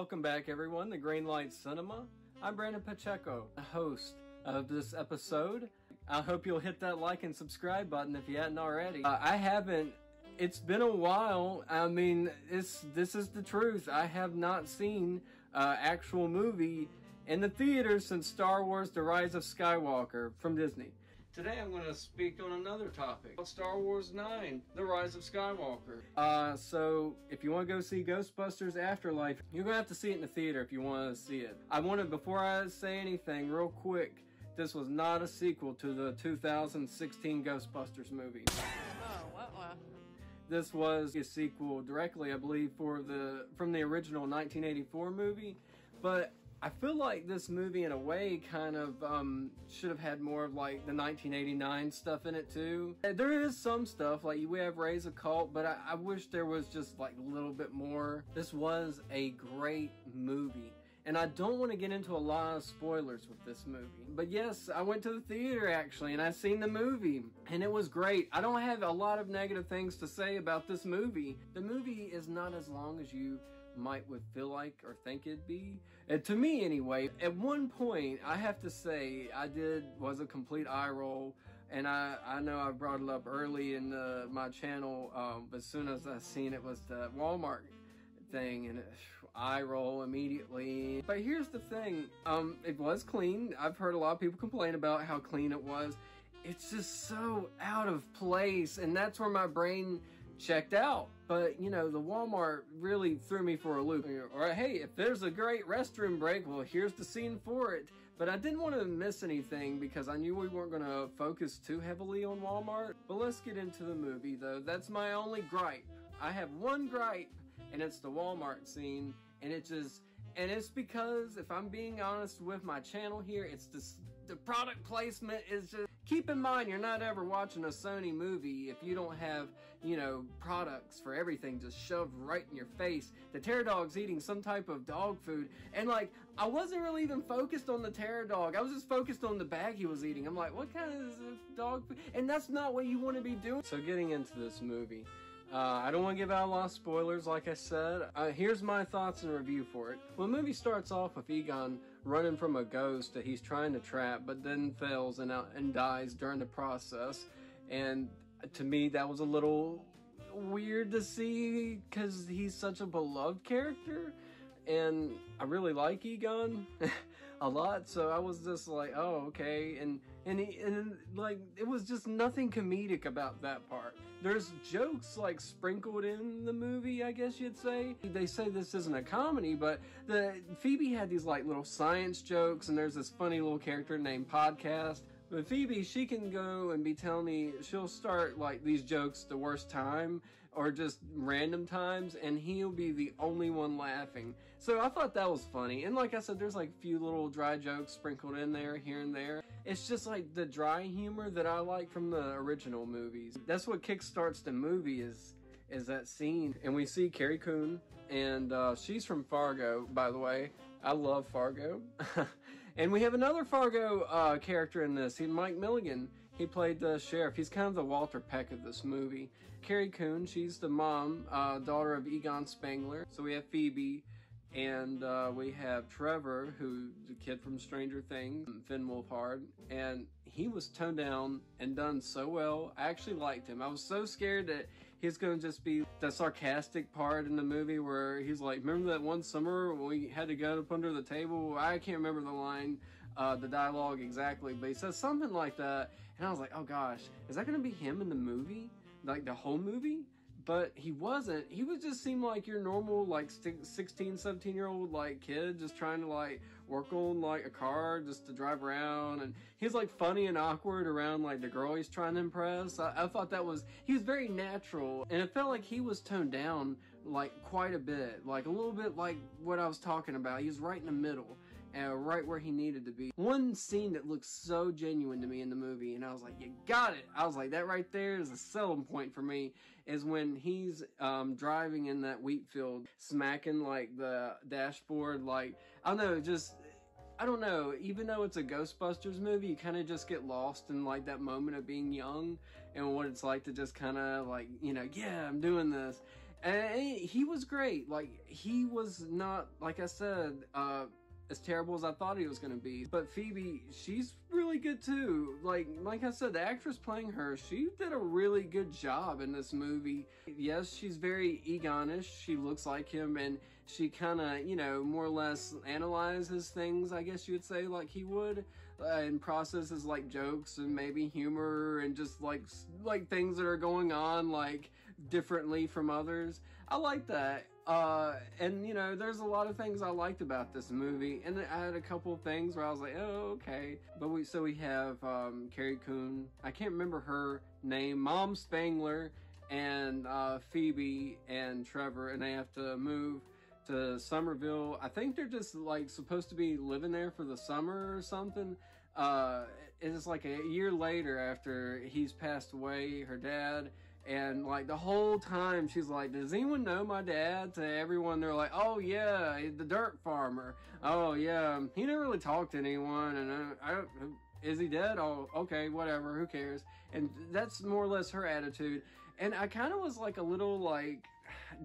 welcome back everyone to Greenlight Cinema. I'm Brandon Pacheco, the host of this episode. I hope you'll hit that like and subscribe button if you hadn't already. I haven't. It's been a while. I mean, this is the truth. I have not seen an actual movie in the theaters since Star Wars: The Rise of Skywalker from Disney. Today I'm going to speak on another topic, Star Wars 9, The Rise of Skywalker. So if you want to go see Ghostbusters Afterlife, you're going to have to see it in the theater if you want to see it. Before I say anything, real quick, this was not a sequel to the 2016 Ghostbusters movie. Oh, what? This was a sequel directly, I believe, from the original 1984 movie, but I feel like this movie, in a way, kind of should have had more of like the 1989 stuff in it too. There is some stuff, like we have Raise a Cult, but I wish there was just like a little bit more. This was a great movie, and I don't want to get into a lot of spoilers with this movie. But yes, I went to the theater actually, and I seen the movie, and it was great. I don't have a lot of negative things to say about this movie. The movie is not as long as you would feel like or think it'd be. And to me anyway, at one point I have to say was a complete eye roll, and I know I brought it up early in my channel, but as soon as I seen it was the Walmart thing, and eye roll immediately. But here's the thing, it was clean. I've heard a lot of people complain about how clean it was. It's just so out of place, and that's where my brain checked out. But you know, the Walmart really threw me for a loop. Or hey, if there's a great restroom break, well, here's the scene for it. But I didn't want to miss anything because I knew we weren't going to focus too heavily on Walmart. But let's get into the movie though. That's my only gripe. I have one gripe, and it's the Walmart scene, and it's because, if I'm being honest with my channel here, it's the product placement is just, keep in mind, you're not ever watching a Sony movie if you don't have, you know, products for everything just shoved right in your face. The Terror Dog's eating some type of dog food, and like, I wasn't really even focused on the Terror Dog. I was just focused on the bag he was eating. I'm like, what kind of dog food? And that's not what you want to be doing. So getting into this movie, I don't want to give out a lot of spoilers, like I said. Here's my thoughts and review for it. Well, the movie starts off with Egon running from a ghost that he's trying to trap, but then fails and dies during the process. And to me, that was a little weird to see, because he's such a beloved character. And I really like Egon a lot, so I was just like, oh, okay. And like, it was just nothing comedic about that part. There's jokes like sprinkled in the movie, I guess you'd say. They say this isn't a comedy, but Phoebe had these like little science jokes, and there's this funny little character named Podcast. But Phoebe, she can go and be telling me, she'll start like these jokes the worst time or just random times, and he'll be the only one laughing. So I thought that was funny. And like I said, there's like a few little dry jokes sprinkled in there, here and there. It's just like the dry humor that I like from the original movies. That's what kickstarts the movie, is that scene. And we see Carrie Coon, and she's from Fargo, by the way. I love Fargo. And we have another Fargo character in this. He's Mike Milligan. He played the sheriff. He's kind of the Walter Peck of this movie. Carrie Coon, she's the mom, daughter of Egon Spengler. So we have Phoebe, and we have Trevor, who's the kid from Stranger Things, Finn Wolfhard, and he was toned down and done so well. I actually liked him. I was so scared that he's going to just be the sarcastic part in the movie where he's like, remember that one summer when we had to go up under the table? I can't remember the line, the dialogue exactly, but he says something like that, and I was like, oh gosh, is that going to be him in the movie? Like the whole movie? But he wasn't. He would just seem like your normal like 16, 17-year-old like kid just trying to like work on like a car just to drive around, and he's like funny and awkward around like the girl he's trying to impress. I thought he was very natural, and it felt like he was toned down like quite a bit, like a little bit like what I was talking about. He was right in the middle. Right where he needed to be. One scene that looks so genuine to me in the movie, and I was like, you got it. I was like, that right there is a selling point for me, is when he's driving in that wheat field, smacking like the dashboard, like, I don't know, just I don't know, even though it's a Ghostbusters movie, you kind of just get lost in like that moment of being young and what it's like to just kind of like, you know, yeah, I'm doing this. And he was great. Like, he was not, like I said, as terrible as I thought he was going to be. But Phoebe, she's really good too. Like I said, the actress playing her, she did a really good job in this movie. Yes, she's very Egonish. She looks like him, and she kind of, you know, more or less analyzes things, I guess you would say, like he would, and processes like jokes and maybe humor and just like things that are going on like differently from others. I like that. And you know, there's a lot of things I liked about this movie, and I had a couple of things where I was like, oh, okay. But we have Carrie Coon. I can't remember her name. Mom Spangler and Phoebe and Trevor, and they have to move to Somerville. I think they're just like supposed to be living there for the summer or something. It's like a year later after he's passed away, her dad. And like the whole time she's like, does anyone know my dad? To everyone, they're like, oh yeah, the dirt farmer. Oh yeah, he never really talked to anyone. And is he dead? Oh, okay, whatever, who cares? And that's more or less her attitude. And I kind of was like a little like,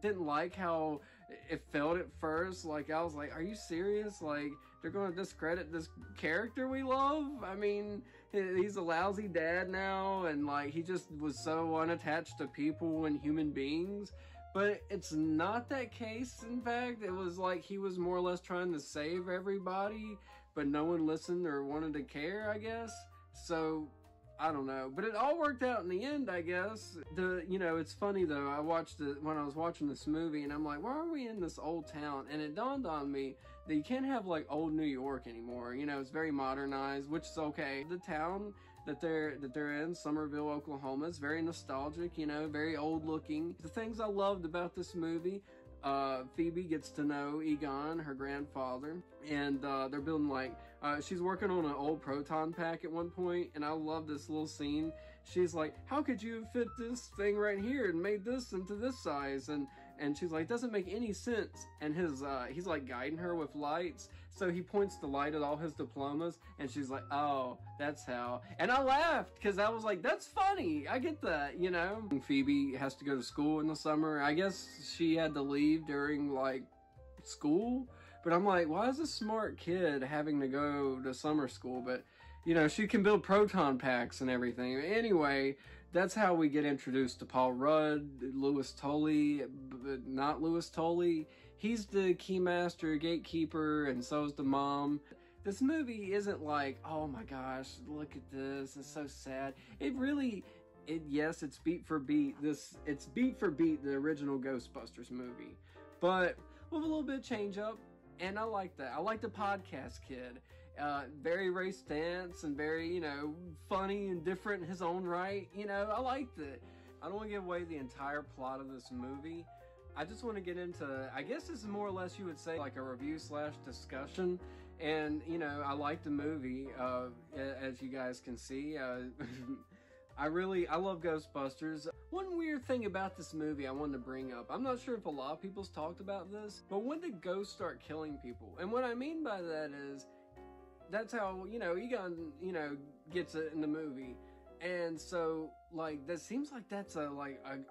didn't like how it felt at first. Like I was like, are you serious? Like they're going to discredit this character we love? I mean, he's a lousy dad now, and like he just was so unattached to people and human beings. But it's not that case. In fact, it was like he was more or less trying to save everybody, but no one listened or wanted to care, I guess. So I don't know, but it all worked out in the end, I guess. You know, it's funny though. I watched it when I was watching this movie, and I'm like, why are we in this old town? And it dawned on me that you can't have like old New York anymore. You know, it's very modernized, which is okay. The town that they're in, Somerville, Oklahoma, is very nostalgic. You know, very old looking. The things I loved about this movie. Phoebe gets to know Egon, her grandfather, and they're building like, she's working on an old proton pack at one point, and I love this little scene. She's like, how could you have fit this thing right here and made this into this size? And she's like, doesn't make any sense. And he's like guiding her with lights. So he points the light at all his diplomas, and she's like, oh, that's how. And I laughed, because I was like, that's funny. I get that, you know? Phoebe has to go to school in the summer. I guess she had to leave during, like, school. But I'm like, why is a smart kid having to go to summer school? But, you know, she can build proton packs and everything. Anyway, that's how we get introduced to Paul Rudd, Louis Tully, but not Louis Tully. He's the keymaster, gatekeeper, and so is the mom. This movie isn't like, oh my gosh, look at this, it's so sad. Yes, it's beat for beat. It's beat for beat the original Ghostbusters movie, but with a little bit of change up, and I like that. I like the podcast kid. Very Ray Stantz and very, you know, funny and different in his own right. You know, I liked it. I don't want to give away the entire plot of this movie. I just want to get into, I guess this is more or less, you would say, like a review / discussion. And, you know, I like the movie, as you guys can see. I love Ghostbusters. One weird thing about this movie I wanted to bring up, I'm not sure if a lot of people's talked about this, but when did ghosts start killing people? And what I mean by that is, that's how, you know, Egon, you know, gets it in the movie. And so, like, that seems like that's an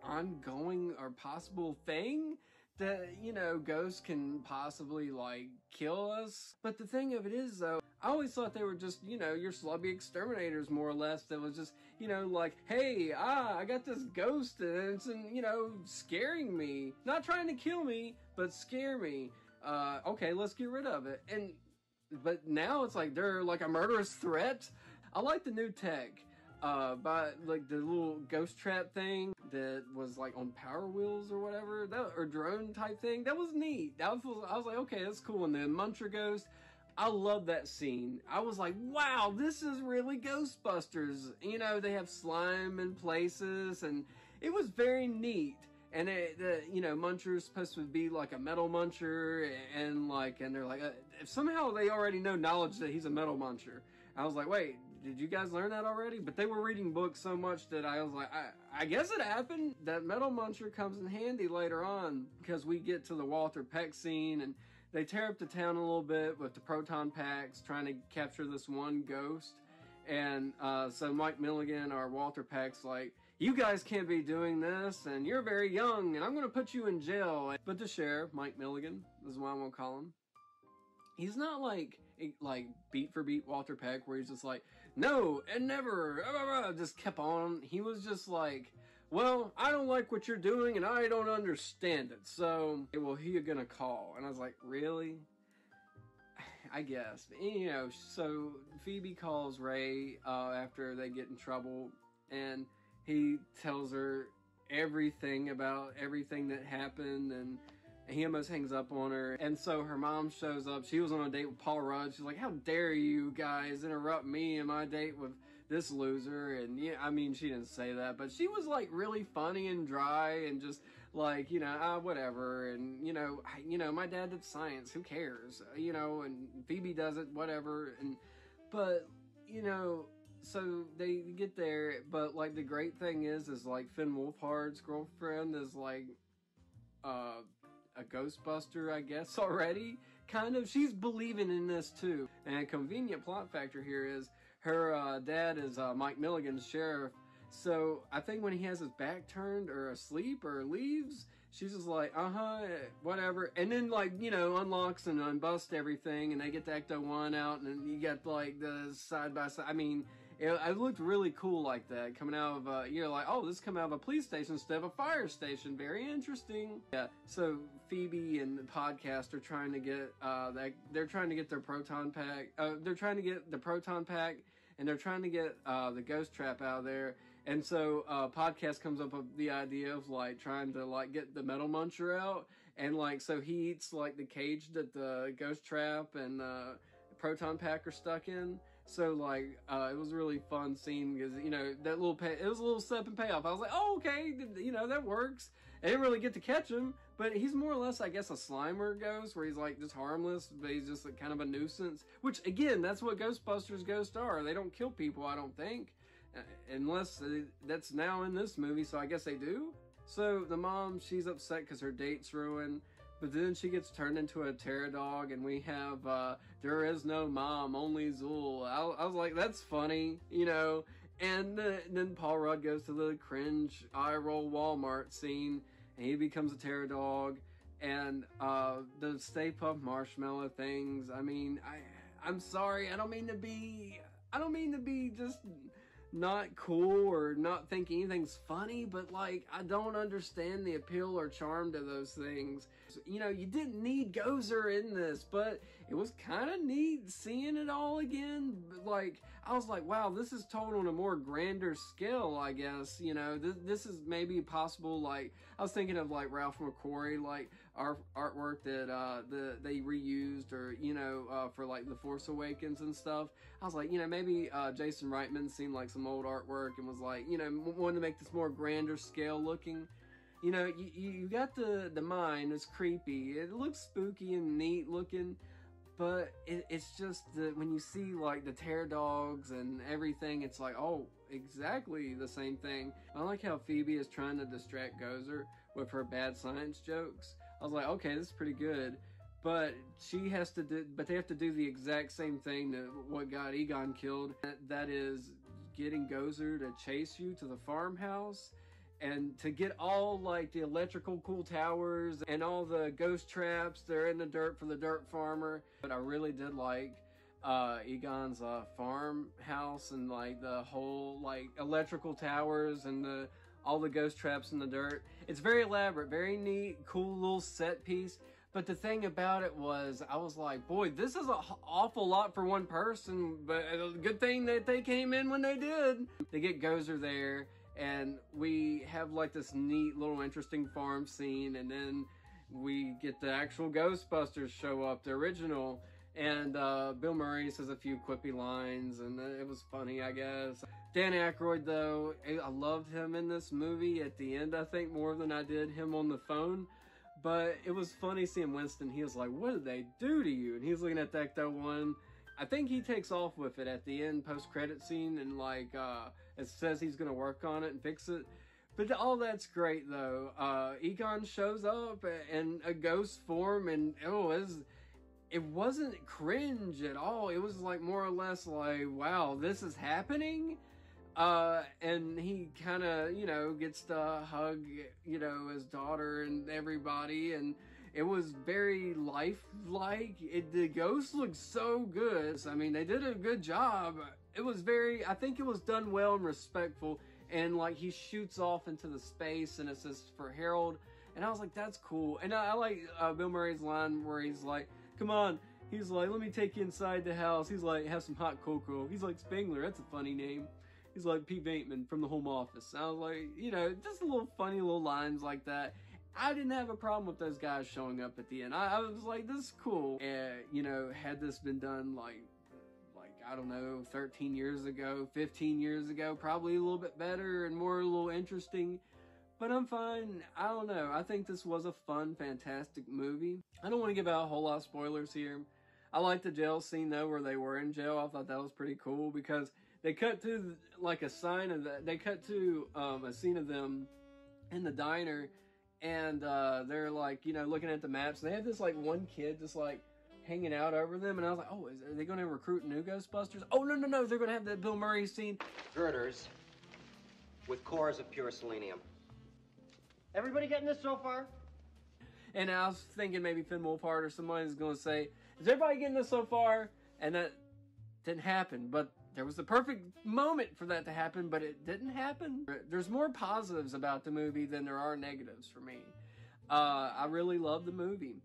ongoing or possible thing that, you know, ghosts can possibly, like, kill us. But the thing of it is, though, I always thought they were just, you know, your slubby exterminators, more or less, that was just, you know, like, hey, I got this ghost, and it's, you know, scaring me. Not trying to kill me, but scare me. Okay, let's get rid of it. But now it's like they're like a murderous threat. I like the new tech. But like the little ghost trap thing that was like on Power Wheels or whatever, or drone type thing, that was neat. I was like, okay, that's cool. And the Muncher Ghost, I love that scene. I was like, wow, this is really Ghostbusters. You know, they have slime in places, and it was very neat. And you know, Muncher is supposed to be like a metal muncher, and they're like, somehow they already know knowledge that he's a metal muncher. I was like, wait, did you guys learn that already? But they were reading books so much that I was like, I guess it happened. That metal muncher comes in handy later on, because we get to the Walter Peck scene, and they tear up the town a little bit with the proton packs, trying to capture this one ghost. And so Mike Milligan, or Walter Peck's like, you guys can't be doing this, and you're very young, and I'm going to put you in jail. But the sheriff, Mike Milligan, is what I'm going to call him. He's not like beat for beat Walter Peck, where he's just like, no, and never, just kept on. He was just like, well, I don't like what you're doing, and I don't understand it, so, well, who you gonna call? And I was like, really? I guess. You know, so Phoebe calls Ray after they get in trouble, and he tells her everything about everything that happened, and he almost hangs up on her. And so her mom shows up. She was on a date with Paul Rudd. She's like, how dare you guys interrupt me and my date with this loser? And yeah, I mean, she didn't say that, but she was like really funny and dry and just like, you know, whatever. And, you know, my dad did science. Who cares? You know, and Phoebe does it, whatever. And, but, you know, so they get there. But like the great thing is like Finn Wolfhard's girlfriend is like, a Ghostbuster, I guess, already. Kind of. She's believing in this, too. And a convenient plot factor here is her dad is Mike Milligan's sheriff. So I think when he has his back turned or asleep or leaves, she's just like, whatever. And then, like, you know, unlocks and unbusts everything. And they get the Ecto-1 out. And then you get, like, the side-by-side. I mean, it looked really cool like that, coming out of, you're like, oh, this is coming out of a police station instead of a fire station. Very interesting. Yeah, so Phoebe and the podcast are trying to get, they're trying to get their proton pack, they're trying to get the proton pack, and they're trying to get, the ghost trap out of there. And so, podcast comes up with the idea of, like, trying to, like, get the metal muncher out, and, like, so he eats, like, the cage that the ghost trap and, proton pack are stuck in. So, like, it was a really fun scene because, you know, that little it was a little step and payoff. I was like, oh, okay, you know, that works. I didn't really get to catch him, but he's more or less, I guess, a Slimer ghost where he's, like, just harmless, but he's just like, kind of a nuisance. Which, again, that's what Ghostbusters ghosts are. They don't kill people, I don't think, unless that's now in this movie, so I guess they do. So, the mom, she's upset because her date's ruined. But then she gets turned into a terror dog, and we have, there is no mom, only Zool. I was like, that's funny, you know. And then Paul Rudd goes to the cringe eye-roll Walmart scene, and he becomes a terror dog. And the Stay Puft Marshmallow things, I mean, I'm sorry, I don't mean to be just not cool or not think anything's funny, but like, I don't understand the appeal or charm to those things. You know, you didn't need Gozer in this, but it was kind of neat seeing it all again. Like, I was like, wow, this is told on a more grander scale, I guess. You know, this is maybe possible. Like, I was thinking of like Ralph McQuarrie, like artwork that they reused, or, you know, for like The Force Awakens and stuff. I was like, you know, maybe Jason Reitman seen like some old artwork and was like, you know, wanted to make this more grander scale looking. You know, you got the mine, it's creepy, it looks spooky and neat looking, but it's just when you see like the terror dogs and everything, it's like, oh, exactly the same thing. I like how Phoebe is trying to distract Gozer with her bad science jokes. I was like, okay, this is pretty good. But they have to do the exact same thing that what got Egon killed. That is getting Gozer to chase you to the farmhouse and to get all like the electrical cool towers and all the ghost traps that are in the dirt for the dirt farmer. But I really did like Egon's farmhouse and like the whole like electrical towers and all the ghost traps in the dirt. It's very elaborate, very neat, cool little set piece. But the thing about it was, I was like, boy, this is an awful lot for one person, but a good thing that they came in when they did. They get Gozer there, and we have like this neat little interesting farm scene, and then we get the actual Ghostbusters show up, the original, and Bill Murray says a few quippy lines, and it was funny, I guess. Dan Aykroyd, though, I loved him in this movie at the end, I think, more than I did him on the phone. But it was funny seeing Winston. He was like, what did they do to you? And he was looking at the Ecto-1. I think he takes off with it at the end post-credit scene, and like it says he's going to work on it and fix it. But all that's great, though. Egon shows up in a ghost form, and it wasn't cringe at all. It was like more or less like, wow, this is happening? And he kind of, you know, gets to hug, you know, his daughter and everybody, and it was very lifelike. The ghost looked so good. I mean, they did a good job. It was very, I think it was done well and respectful, and like he shoots off into the space, and it says for Harold, and I was like, that's cool. And I like Bill Murray's line where he's like, come on, he's like, let me take you inside the house. He's like, have some hot cocoa. He's like, Spengler, that's a funny name. He's like Pete Bateman from the Home Office. I was like, you know, just little funny little lines like that. I didn't have a problem with those guys showing up at the end. I was like, this is cool. You know, had this been done like, I don't know, 13 years ago, 15 years ago, probably a little bit better and more a little interesting. But I'm fine. I don't know. I think this was a fun, fantastic movie. I don't want to give out a whole lot of spoilers here. I like the jail scene, though, where they were in jail. I thought that was pretty cool because they cut to like a sign of that. They cut to a scene of them in the diner, and they're like, you know, looking at the maps. And they have this like one kid just like hanging out over them, and I was like, oh, are they going to recruit new Ghostbusters? Oh no, they're going to have that Bill Murray scene. Girders with cores of pure selenium. Everybody getting this so far? And I was thinking maybe Finn Wolfhard or somebody's going to say, is everybody getting this so far? And that didn't happen, but there was the perfect moment for that to happen, but it didn't happen. There's more positives about the movie than there are negatives for me. I really love the movie.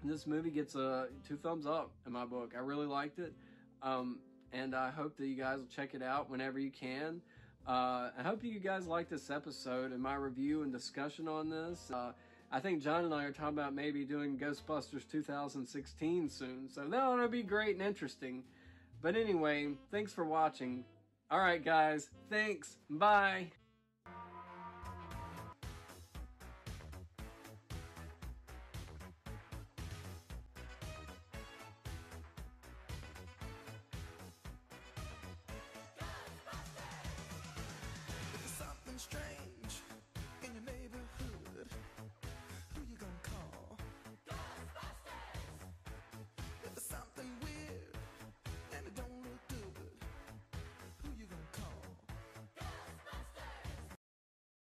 This movie gets 2 thumbs up in my book. I really liked it. And I hope that you guys will check it out whenever you can. I hope you guys like this episode and my review and discussion on this. I think John and I are talking about maybe doing Ghostbusters 2016 soon. So that'll be great and interesting. But anyway, thanks for watching. All right, guys. Thanks. Bye. Something strange.